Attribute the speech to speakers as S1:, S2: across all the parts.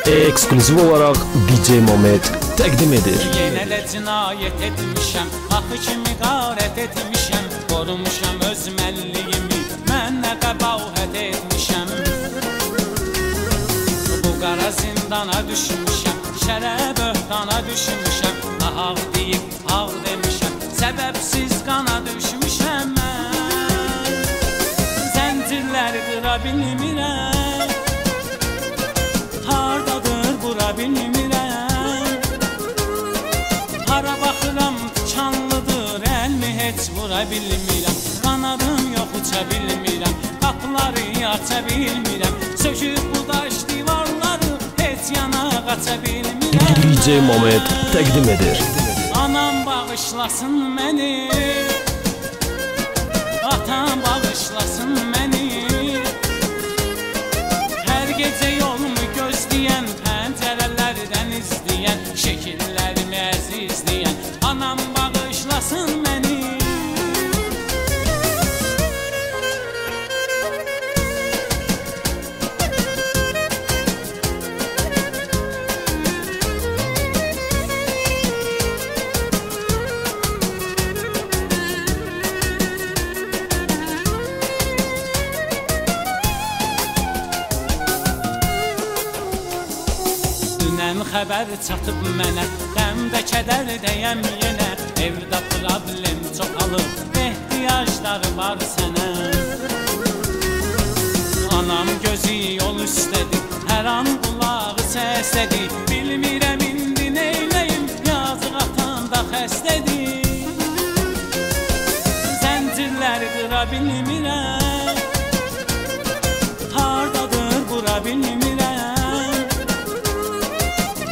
S1: Ekskluziv olaraq DJ Moment təqdim edir.
S2: Yenə də cinayət etmişəm, axı kimi qarət etmişəm, qorumuşam öz mənliyimi, mən nə qəbahət etmişəm. Bu qara zindana düşmüşəm, şərə böhtana düşmüşəm, ağ deyib ağ demişəm, səbəbsiz qana düşmüşəm mən. Zəncirləri qıra bilmirəm, hardadır bura bilmirəm. Hara baxıram tikanlıdır, əlmi heç vura bilmirəm. Qanadım yox uça bilmirəm, qapıları aça bilmirəm. Söküb bu daş divarları, heç yana qaça bilmirəm.
S1: DJ Moment təqdim edir.
S2: Anam bağışlasın məni, atam bağışlasın məni. Hər gecə yolumu gözləyən, pəncərələrdən izləyən, şəkillərimi əzizləyən, anam bağışlasın məni. Dünən xəbər çatıb mənə, qəmdə kədər deyəm yenə. Evdə problem çoxalıb, ehtiyacları var sənə. Anam gözü yol üstədir, hər an qulağı səslədir. Bilmirəm indi neyləyim, yazıq atam da xəstədir. Zəncirləri qıra bilmirəm, hardadır bura bilmirəm.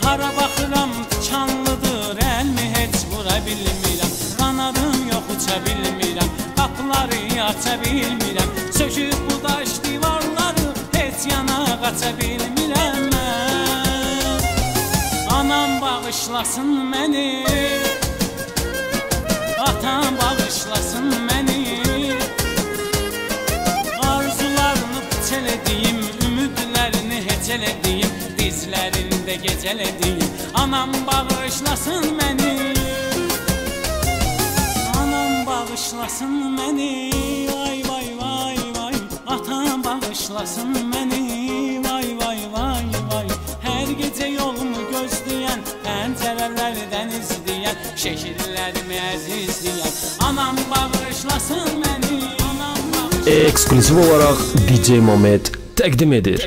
S2: Hara baxıram tikanlıdır, əlmi heç vura bilmirəm. Qanadım yox uça bilmirəm, qapıları aça bilmirəm. Söküb bu daş divarları, heç yana qaça bilmirəm mən. Anam bağışlasın məni, atam bağışlasın məni. Arzularını piç elədiyim, ümidlərini heç elədiyim, dizlərində gecələdiyim, anam bağışlasın məni. Anam bağışlasın məni, vay vay vay vay. Atam bağışlasın məni, vay vay vay vay. Hər gecə yolumu gözləyən, pəncərələrdən izləyən, şəkillərimi əzizləyən, anam bağışlasın məni.
S1: Ekskluziv olaraq DJ Moment təqdim edir.